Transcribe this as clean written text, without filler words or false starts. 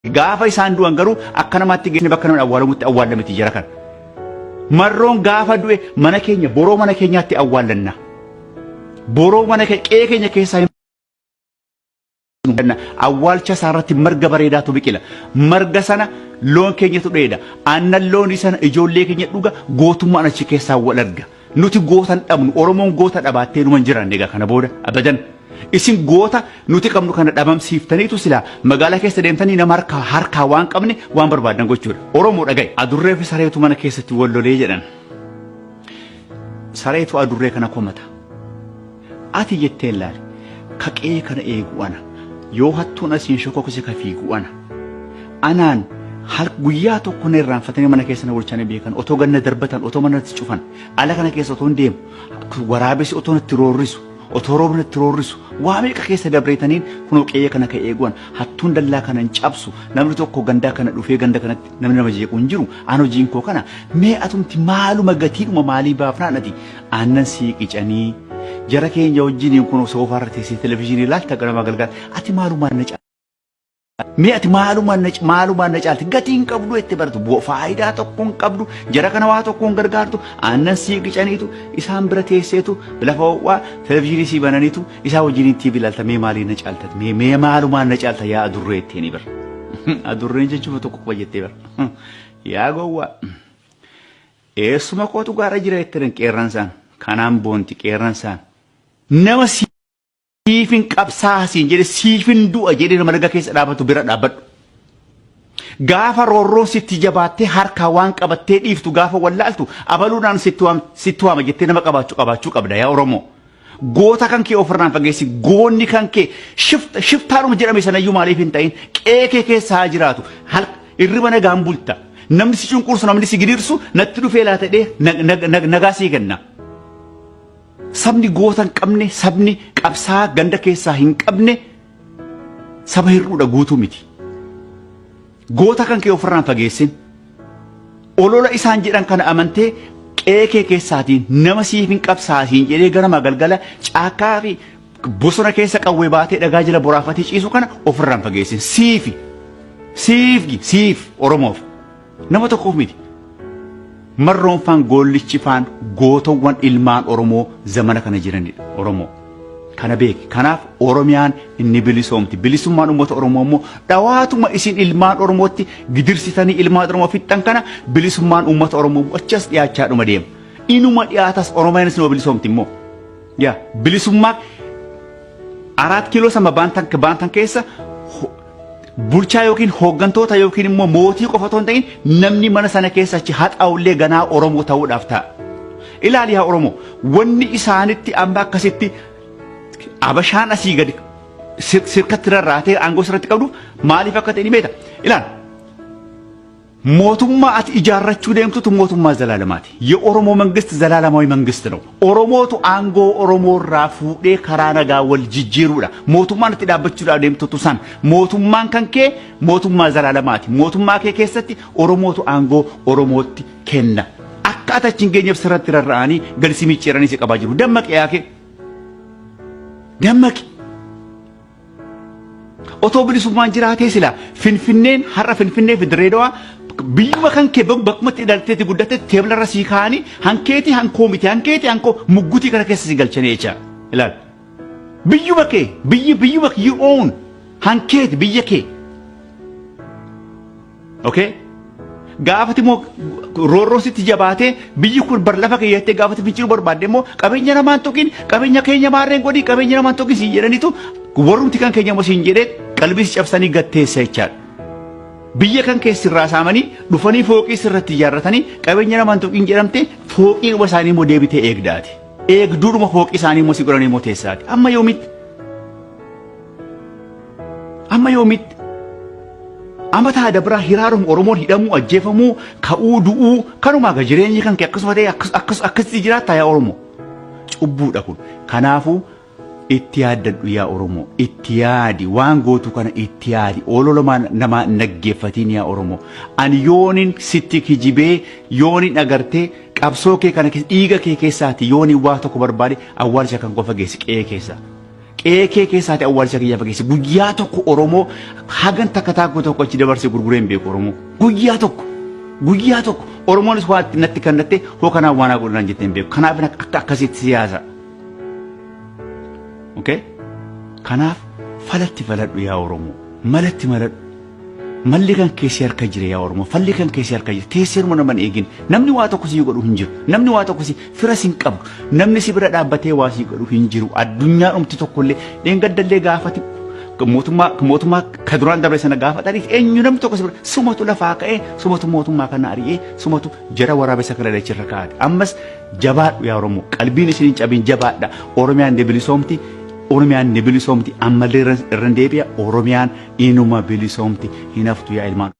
Gaafa isaan du'an garuu akka namaatti geenne bakka namni awwaalamutti awwaalamiti jira kan. Marroon gaafa du'e mana keenya boroo mana keenyaatti awwaalanna. Boroo mana qe'ee keenya keessaa awwaalcha isaarratti marga bareedaatu biqila. Marga sana loon keenyatu dheeda. Aannan loon sana ijoollee keenya dhuga gootummaan achi keessaa wal arga. Nuti gootan dhabnu Oromoon goota dhabattee numan jiran egaa kana booda abadan. Isin goota nuti qabnu kana dhabamsiiftaniitu silaa magaalaa keessa deemtanii nama harkaa waan qabne waan barbaadan gochuudha. Oromoo dhagaye adurree fi sareetu mana keessatti wal lolee jedhan. Sareetu adurree kana komata. Ati jettee laali kaqee kana eegu ana yoo hattuun asiin shokokse ka fiigu ana. Anaan guyyaa tokko na irraanfatanii mana keessa na bulchanii beekan otoo ganna darbatan otoo manatti cufan ala kana keessa otoo deemu waraabessi otoo natti roorrisu. Otoo roobni itti roorrisu waa meeqa keessa dabreetaniin kunoo qe'ee kana ka eeguwan hattuun dallaa kana hin cabsu namni tokko gandaa kana dhufee ganda kanatti namni nama jeequ hin jiru aan hojiin koo kana mee atumti maaluma gatiidhuma maalii baafnaan ati aannan sii qicanii jara keenya wajjiniin kunoo soofaarra teessee televezyiinii ilaalta ganama galgala ati maalumaan na mee ati maalumaan na caalti gatiin qabdu itti baratu faayidaa tokko hin qabdu jara kana waa tokko hin gargaartu aannan sii qicaniitu isaan bira teesseetu lafa ho'aa televezyiinii sii bananiitu isaa wajjiniin tiivi ilaalta mee maalii na caalta mee maalumaan na caalta yaa adurree ittiin bar adurreen jechuun tokko qofa jettee bar yaa gowwaa eessuma kootu gaara jira jettan qeerransaan kanaan boonti qeerransaan nama siifin qabsaasiin jedhe siifin du'a jedhe nama laga keessa dhaabatu bira dhaabbadhu. Gaafa roorroon sitti jabaattee harkaa waan qabattee dhiiftu gaafa wallaaltu abaluudhaan sitti waama jettee nama qabaachuu qabda yaa Oromoo. Goota kan kee ofirraan fageessi goonni kan kee shiftaadhuma jedhame sanayyuu maaliif hin ta'in qe'ee kee keessa haa jiraatu irriba nagaan bulta namni si cunqursu namni si gidirsu natti dhufee laata dhee nagaa sii kenna. Sabni goota hin qabne sabni qabsaa ganda keessaa hin qabne saba hir'uudha guutuu miti. Goota kan kee ofirraan fageessin olola isaan jedhan kana amantee qe'ee kee keessaatiin nama siif hin qabsaasiin jedhee ganama galgala caakkaa fi bosona keessa qawwee baatee dhagaa jala boraafatee ciisu kana ofirraan fageessin siif Oromoof nama tokkoof miti. Marroon faan goollichi faan gootowwan ilmaan Oromoo zamana kana jiranidha Oromoo. Kana beeki. Kanaaf Oromiyaan inni bilisoomti. Bilisummaan uummata Oromoo immoo dhawaatuma isin ilmaan Oromootti gidirsitanii ilmaan Oromoo fixxan kana bilisummaan uummata Oromoo achas dhiyaachaa dhuma deema. Inuma dhiyaatas Oromiyaanis nama bilisoomti immoo. Yaa bilisummaa 4 kiiloo sama baantan keessa bulchaa yookiin hooggantoota yookiin immoo mootii qofa otoo hin ta'in namni mana sana keessa achi haxaa'ullee ganaa Oromoo ta'uudhaaf ta'a. Ilaali yaa Oromoo wanni isaanitti amma akkasitti abashaan asii gadi sirkatti rarraatee aangoo sirratti qabdu maaliif akka ta'e ni beekta. Ilaali mootummaa ati ijaarrachuu deemtutu mootummaa zalaalamaati. የኦሮሞ መንግስት ዘላለማዊ መንግስት ነው። ኦሮሞቱ አንጎ ኦሮሞራ ፉዴ ካራናጋ ወል ጅጅሩዳ mootummaan itti dhaabbachuudhaaf deemtutu san mootummaan kan kee mootummaa zalaalamaati. mootummaa kee keessatti oromootu aangoo oromootti kenna. akka ati achi hin geenyeef sirratti rarra'anii gadi si micciiranii si qabaa jiru. Dammaqi yaa kee dammaqi. Otoo bilisummaan jiraatee sila Finfinneen har'a Finfinnee fi Direedawaa biyyuma kan kee bakkumatti dhalteetti guddatetti teeblarra sii kaa'anii hankeetii hankoo miti hankeetii hankoo muggutii kana keessa si galchanii jecha ilaal biyyuma kee biyyuma you own hankeeti biyya kee okay gaafati moo roorroon sitti jabaatee biyyi kun bar lafa keeyattee gaafati finciluu barbaadde immoo qabeenya namaan tokkin qabeenya keenya maarreen godhii qabeenya namaan tokkin siin jedhaniitu warrumti kan keenya immoo siin jedhee qalbii si cabsanii gatteessa jechaadha. Biyya kan keessi irraa saamanii dhufanii fooqii sirratti ijaarratanii qabeenya namaan tokkin jedhamte fooqii isaanii immoo deebitee eegdaati. Eegduudhuma fooqii isaanii immoo si godhanii immoo teessaati. Amma yoomitti? Amma taada biraa hiraaruma Oromoon hidhamuu ajjeefamuu ka'uu du'uu kanumaa ga jireenyi kan kee akkasuma ta'e akkasitti jiraata yaa Oromoo. Cubbuudha kun. Kanaafuu itti yaaddadhu yaa Oromoo itti yaadi waan gootu kana itti yaadi olola nama naggeeffatiin yaa Oromoo ani yoonin sitti kijibee yoonin agartee qabsoo kee kana dhiiga kee keessaati yoonin waa tokko barbaade awwaalcha kan qofa geessi qe'ee keessa qeekee keessaati awwaalcha kiyyaa fageesse guyyaa tokko Oromoo hagan takka taakkoo tokko achi dabarsee gurgureen beeku Oromoo guyyaa tokko Oromoonis waan natti kannatte hoo kanaan waan godhan jetteen beeku kanaaf akka akkasitti siyaasa. Okay? Kanaaf falatti faladhu yaa Oromoo malatti maladhu. Malli kan keessi harka jira yaa Oromoo falli kan keessi harka jira teesseeruma naman eegin namni waa tokko si godhu hin jiru namni waa tokko si fira sin qabu namni si bira dhaabbatee waa si godhu hin jiru addunyaa dhumti tokkollee dheengaddallee gaafati mootummaa ka duraan dabre sana gaafataniif eenyu namni tokko si bira sumatu lafaa ka'ee sumatu mootummaa kana ari'ee sumatu jara waraabessa kana dachirra kaa'ate ammas jabaadhu yaa Oromoo qalbiin isin hin cabin jabaadha Oromiyaan deebilisomti Oromiyaan ni bilisomti ammallee irraan deebi'a Oromiyaan inuma bilisomti hinaftu yaa ilmaan